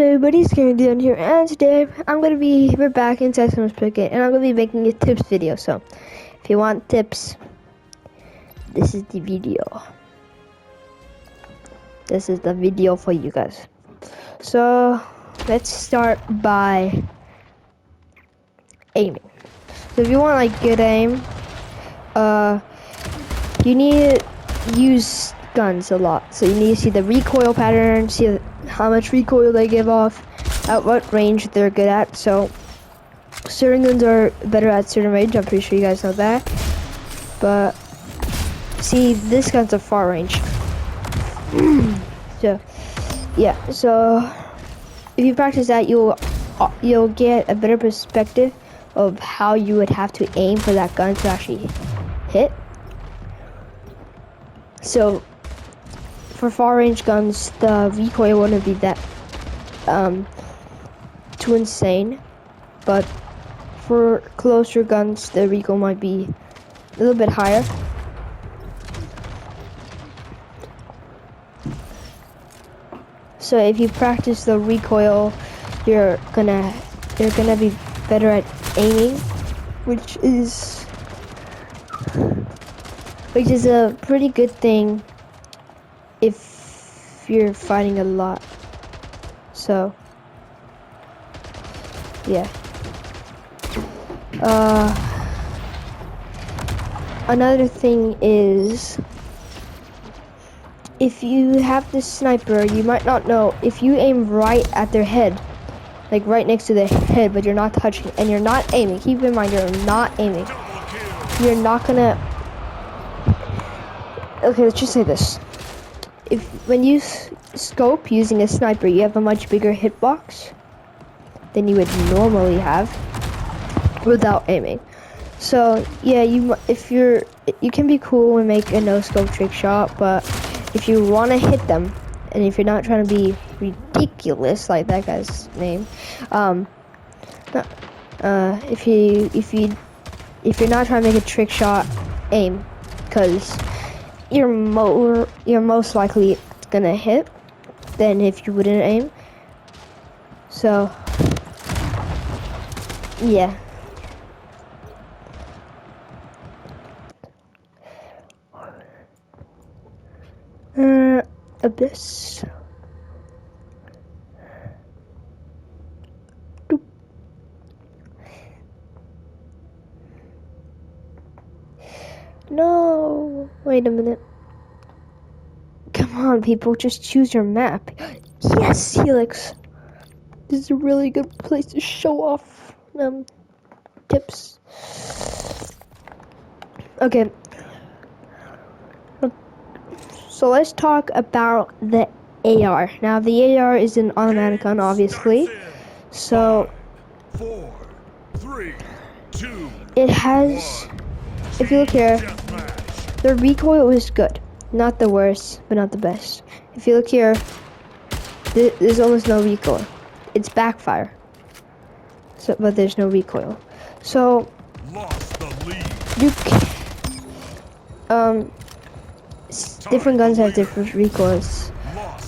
Everybody, Splitgate here, and today we're back inside some Splitgate, and I'm gonna be making a tips video. So, if you want tips, this is the video. This is the video for you guys. So, let's start by aiming. So, if you want like good aim, you need to use guns a lot. So you need to see the recoil pattern, see how much recoil they give off, at what range they're good at. So certain guns are better at certain range, I'm pretty sure you guys know that. But see, this gun's a far range. So yeah, so if you practice that, you'll get a better perspective of how you would have to aim for that gun to actually hit. So for far range guns, the recoil wouldn't be that too insane, but for closer guns, the recoil might be a little bit higher. So if you practice the recoil, you're gonna be better at aiming, which is a pretty good thing if you're fighting a lot. So yeah. Another thing is, if you have this sniper, you might not know, if you aim right at their head, like right next to their head, but you're not touching and you're not aiming, keep in mind you're not aiming, you're not gonna, okay, let's just say this. When you scope using a sniper, you have a much bigger hitbox than you would normally have without aiming. So yeah, you can be cool and make a no scope trick shot, but if you want to hit them, and if you're not trying to be ridiculous like that guy's name, if you're not trying to make a trick shot, aim, because you're most likely gonna hit than if you wouldn't aim. So yeah. Abyss. Doop. No, wait a minute. Come on, people, just choose your map. Yes, Helix. This is a really good place to show off tips. Okay. So let's talk about the AR. Now the AR is an automatic gun, obviously. So 4, 3, 2, it has, if you look here, the recoil is good. Not the worst, but not the best. If you look here, there's almost no recoil. It's backfire. So, but there's no recoil. So lost the lead. Different guns have different recoils.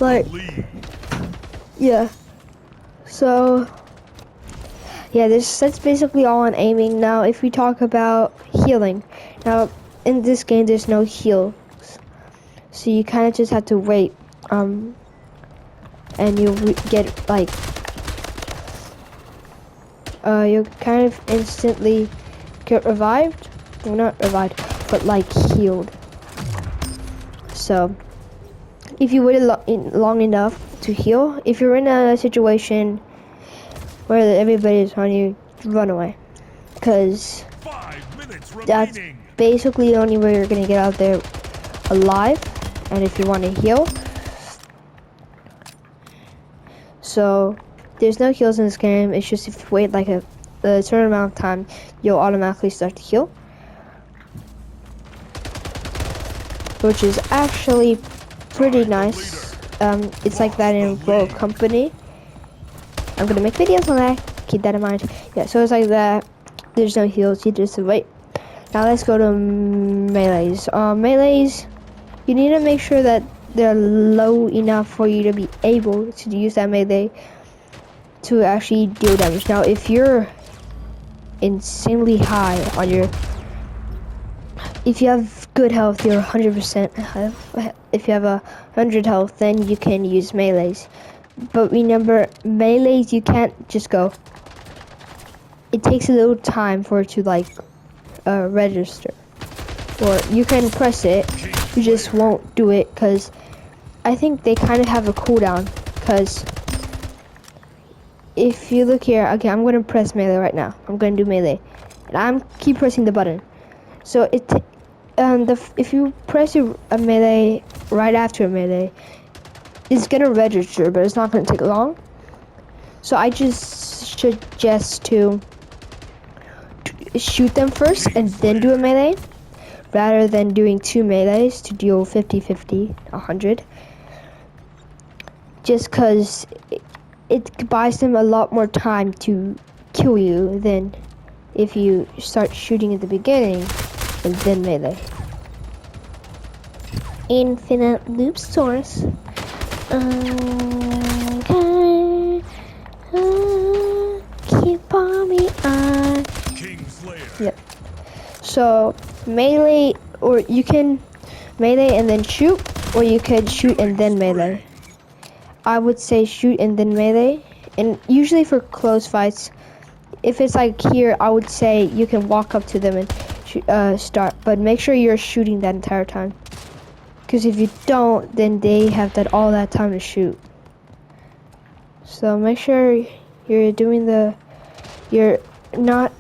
Like, yeah. So, yeah, that's basically all on aiming. Now, if we talk about healing, now in this game there's no heals, so you kind of just have to wait, and you'll get like, you'll kind of instantly get revived. Well, not revived, but like healed. So, if you waited long enough to heal, if you're in a situation where everybody is on you, run away. Because that's basically the only way you're going to get out there alive. And if you want to heal. So, there's no heals in this game. It's just if you wait like a certain amount of time, you'll automatically start to heal. Which is actually pretty nice. It's like that in Royal Company. I'm gonna make videos on that, keep that in mind. Yeah, so it's like that. There's no heals, you just wait. Now let's go to melees. Melees, you need to make sure that they're low enough for you to be able to use that melee to actually deal damage. Now, if you're insanely high on your, if you have good health, you're 100% health. If you have 100 health, then you can use melees. But remember, melees you can't just go. It takes a little time for it to like register. Or you can press it, you just won't do it because I think they kind of have a cooldown. Because if you look here, okay, I'm going to press melee right now. I'm going to do melee, and I'm keep pressing the button. So if you press a melee right after a melee, it's going to register, but it's not going to take long. So I just suggest to shoot them first and then do a melee, rather than doing 2 melees to deal 50-50, 100. Just because it buys them a lot more time to kill you than if you start shooting at the beginning and then melee. Infinite loop source. Keep on me on. Yep. So melee, or you can melee and then shoot, or you could shoot and then melee. I would say shoot and then melee, and usually for close fights, if it's like here, I would say you can walk up to them and start, but make sure you're shooting that entire time, because if you don't, then they have all that time to shoot. So make sure you're doing you're not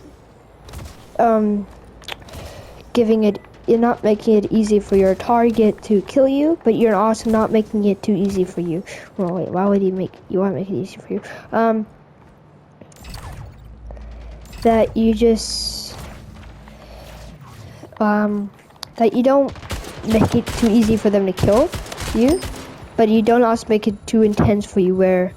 you're not making it easy for your target to kill you, but you're also not making it too easy for you. Well, wait, why would you want to make it easy for you? That you just that you don't make it too easy for them to kill you, but you don't also make it too intense for you, where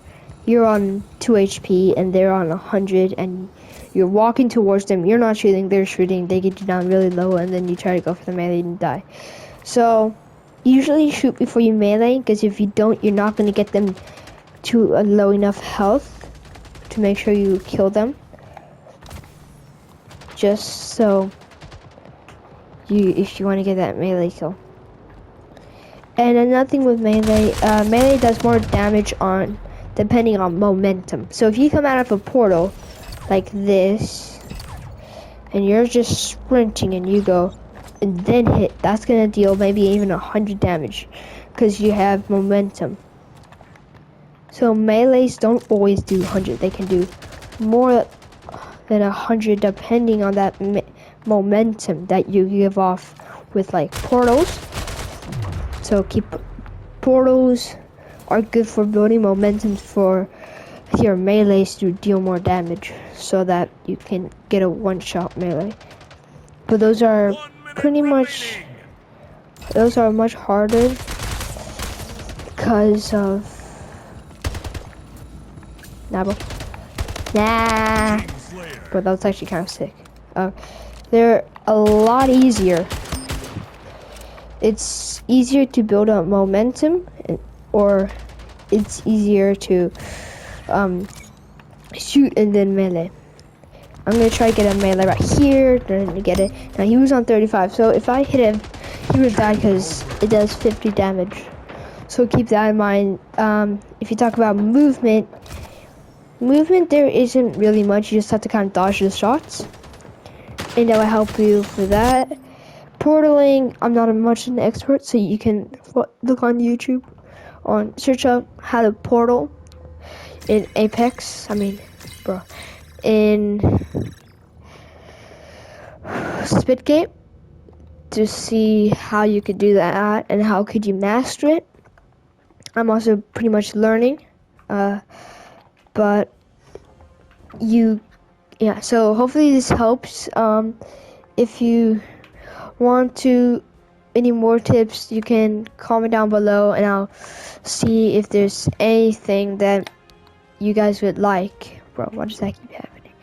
you're on 2 HP and they're on 100 and you're walking towards them, you're not shooting, they're shooting, they get you down really low, and then you try to go for the melee and die. So usually shoot before you melee, because if you don't, you're not going to get them to a low enough health to make sure you kill them. Just so if you want to get that melee kill. And another thing with melee, melee does more damage depending on momentum. So if you come out of a portal like this, and you're just sprinting and you go and then hit, that's gonna deal maybe even 100 damage because you have momentum. So melees don't always do 100, they can do more than 100 depending on that momentum that you give off with like portals. So portals are good for building momentum for your melees to deal more damage, so that you can get a one-shot melee. But those are much harder because of but that's actually kind of sick. They're a lot easier. It's easier to build up momentum, or it's easier to shoot and then melee. I'm gonna try to get a melee right here, then to get it. Now he was on 35, so if I hit him, he would die because it does 50 damage. So keep that in mind. If you talk about movement, there isn't really much. You just have to kind of dodge the shots, and that will help you for that. Portaling, I'm not much an expert, so you can look on YouTube, search up how to portal in Apex, in Splitgate, to see how you could do that and how could you master it. I'm also pretty much learning, but so hopefully this helps. If you want any more tips, you can comment down below and I'll see if there's anything that you guys would like. Bro, why does that keep happening?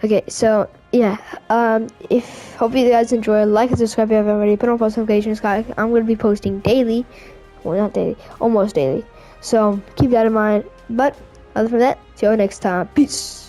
Okay, so hopefully you guys enjoy. Like and subscribe if you haven't already. Put on post notifications, guys. I'm going to be posting daily. Well, not daily, almost daily. So keep that in mind. But Other than that, see you next time. Peace.